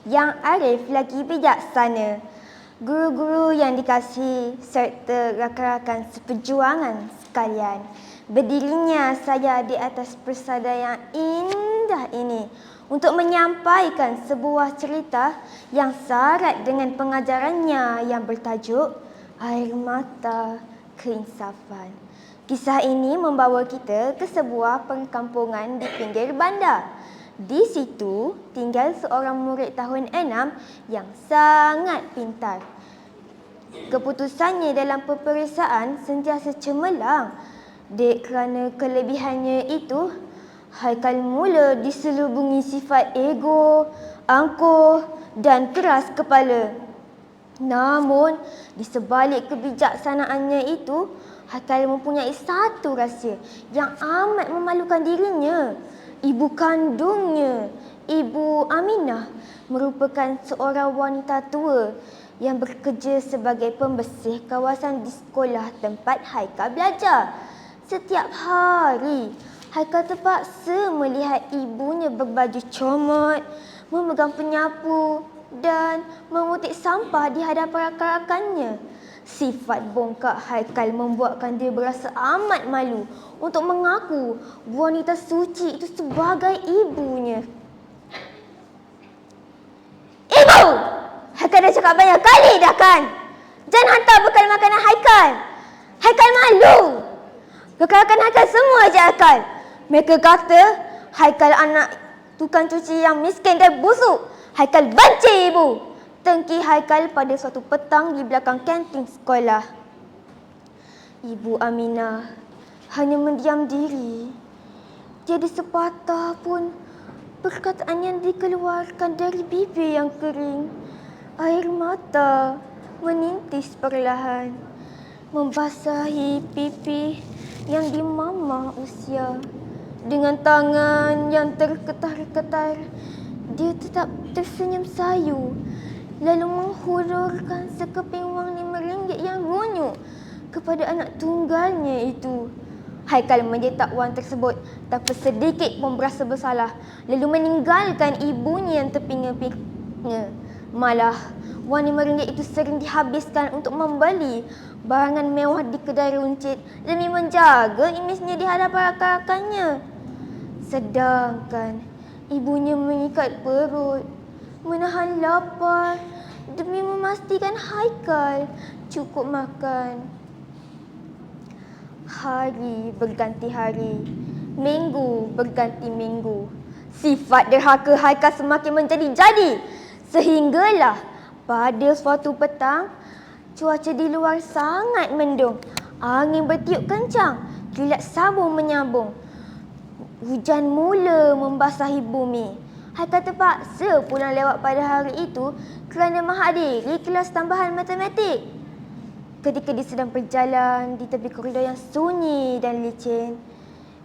yang arif lagi bijaksana, guru-guru yang dikasihi serta rakan-rakan seperjuangan sekalian. Berdirinya saya di atas persada yang indah ini untuk menyampaikan sebuah cerita yang syarat dengan pengajarannya yang bertajuk Air Mata Keinsafan. Kisah ini membawa kita ke sebuah perkampungan di pinggir bandar. Di situ tinggal seorang murid tahun 6 yang sangat pintar. Keputusannya dalam peperiksaan sentiasa cemerlang. Dek kerana kelebihannya itu, Haikal mula diselubungi sifat ego, angkuh dan keras kepala. Namun, di sebalik kebijaksanaannya itu, Haikal mempunyai satu rahsia yang amat memalukan dirinya. Ibu kandungnya, Ibu Aminah, merupakan seorang wanita tua yang bekerja sebagai pembersih kawasan di sekolah tempat Haikal belajar. Setiap hari, Haikal terpaksa melihat ibunya berbaju comot, memegang penyapu dan mengutik sampah di hadapan rakan-rakannya. Sifat bongkak Haikal membuatkan dia berasa amat malu untuk mengaku wanita suci itu sebagai ibunya. Ibu! Haikal dah cakap banyak kali dah kan? Jangan hantar bekal makanan Haikal. Haikal malu. Rakan-rakan Haikal semua je akal. Mereka kata Haikal anak tukang cuci yang miskin dan busuk. Haikal benci ibu. Tengki Haikal pada suatu petang di belakang kantin sekolah. Ibu Aminah hanya mendiam diri. Tiada sepatah pun perkataan yang dikeluarkan dari bibir yang kering. Air mata menintis perlahan, membasahi pipi yang dimamah usia. Dengan tangan yang terketar-ketar, dia tetap tersenyum sayu, lalu menghulurkan sekeping wang RM5 yang runyuk kepada anak tunggalnya itu. Haikal mencetak wang tersebut tanpa sedikit pun berasa bersalah, lalu meninggalkan ibunya yang terpinga-pinga. Malah, wang RM5 itu sering dihabiskan untuk membeli barangan mewah di kedai runcit demi menjaga imejnya di hadapan rakan-rakannya. Sedangkan ibunya mengikat perut, menahan lapar demi memastikan Haikal cukup makan. Hari berganti hari, minggu berganti minggu. Sifat derhaka Haikal semakin menjadi-jadi, sehinggalah pada suatu petang, cuaca di luar sangat mendung. Angin bertiup kencang, kilat sabung menyambung. Hujan mula membasahi bumi. Haikal terpaksa pulang lewat pada hari itu kerana menghadiri kelas tambahan matematik. Ketika dia sedang berjalan di tepi koridor yang sunyi dan licin,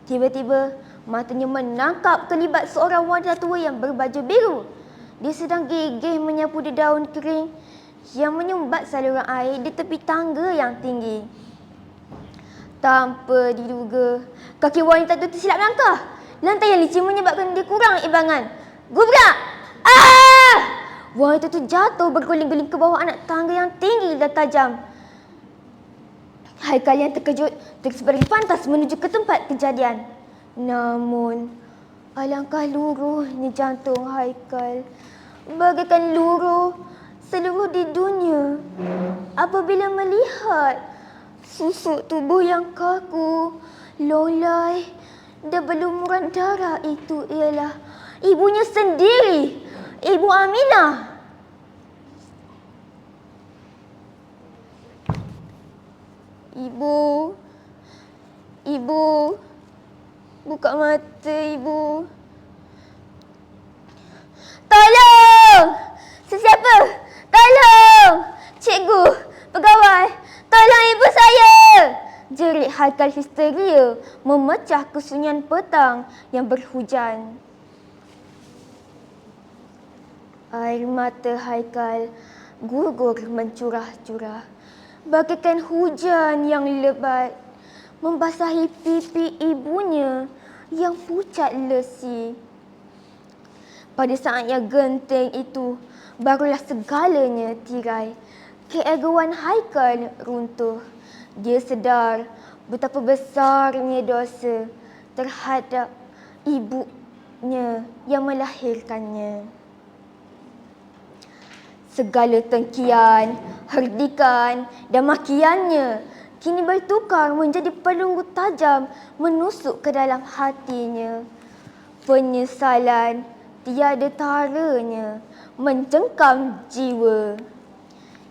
tiba-tiba matanya menangkap kelibat seorang wanita tua yang berbaju biru. Dia sedang gigih menyapu daun kering yang menyumbat saluran air di tepi tangga yang tinggi. Tanpa diduga, kaki wanita itu tersilap langkah. Lantai yang licin menyebabkan dia kurang imbangan. Gubrak! Ah! Wanita itu jatuh berguling-guling ke bawah anak tangga yang tinggi dan tajam. Haikal yang terkejut terus berlari pantas menuju ke tempat kejadian. Namun, alangkah luruhnya jantung Haikal, bagaikan luruh seluruh di dunia apabila melihat susuk tubuh yang kaku, lolai dan berlumuran darah itu ialah ibunya sendiri, Ibu Aminah. Ibu, buka mata ibu. Tolong! Sesiapa? Tolong! Cikgu, pegawai, tolong ibu saya! Jerit Haikal histeria memecah kesunyian petang yang berhujan. Air mata Haikal gugur mencurah-curah, bagaikan hujan yang lebat membasahi pipi ibunya yang pucat lesi. Pada saat yang genting itu, barulah segalanya tirai. Keegoan Haikal runtuh. Dia sedar betapa besarnya dosa terhadap ibunya yang melahirkannya. Segala tengkian, herdikan dan makiannya kini bertukar menjadi pelunggu tajam menusuk ke dalam hatinya. Penyesalan tiada taranya mencengkam jiwa.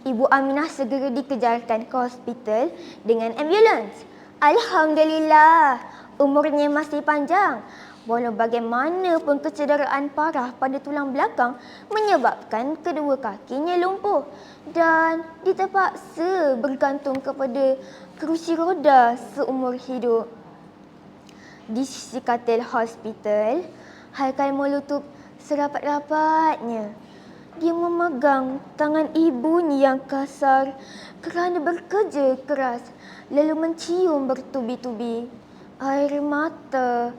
Ibu Aminah segera dikejarkan ke hospital dengan ambulans. Alhamdulillah, umurnya masih panjang. Walau bagaimanapun kecederaan parah pada tulang belakang menyebabkan kedua kakinya lumpuh dan dia terpaksa bergantung kepada kerusi roda seumur hidup. Di sisi katil hospital, Haikal melutup serapat-rapatnya. Dia memegang tangan ibunya yang kasar kerana bekerja keras lalu mencium bertubi-tubi. Air mata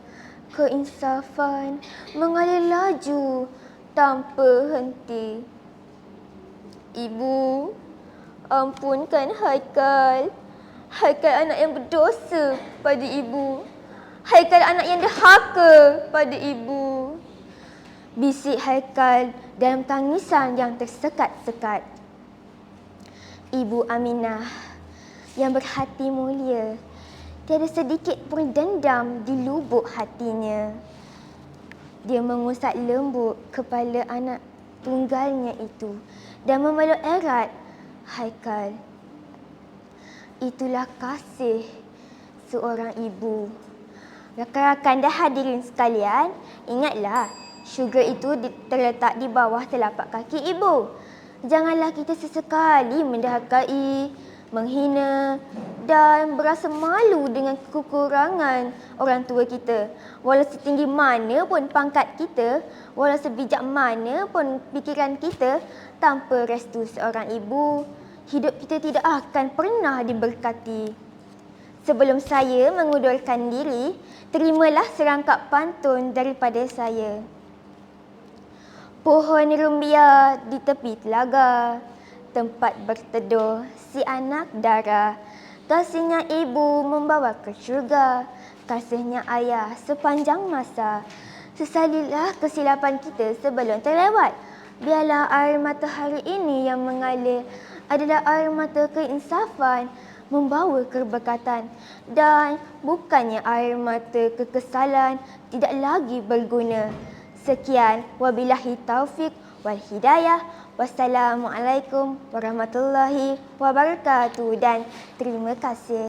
keinsafan mengalir laju tanpa henti. Ibu, ampunkan Haikal. Haikal anak yang berdosa pada ibu. Haikal anak yang derhaka pada ibu. Bisik Haikal dalam tangisan yang tersekat-sekat. Ibu Aminah yang berhati mulia, tiada sedikit pun dendam di lubuk hatinya. Dia mengusap lembut kepala anak tunggalnya itu dan memeluk erat Haikal. Itulah kasih seorang ibu. Rakan-rakan dan hadirin sekalian, ingatlah, syurga itu terletak di bawah telapak kaki ibu. Janganlah kita sesekali mendahakai, menghina dan berasa malu dengan kekurangan orang tua kita. Walau setinggi mana pun pangkat kita, walau sebijak mana pun pikiran kita, tanpa restu seorang ibu, hidup kita tidak akan pernah diberkati. Sebelum saya mengundurkan diri, terimalah serangkap pantun daripada saya. Pohon rumbia di tepi telaga, tempat berteduh si anak dara. Kasihnya ibu membawa ke syurga, kasihnya ayah sepanjang masa. Sesalilah kesilapan kita sebelum terlewat. Biarlah air mata hari ini yang mengalir adalah air mata keinsafan, membawa keberkatan, dan bukannya air mata kekesalan tidak lagi berguna. Sekian, wabillahi taufik wal hidayah. Wassalamualaikum warahmatullahi wabarakatuh dan terima kasih.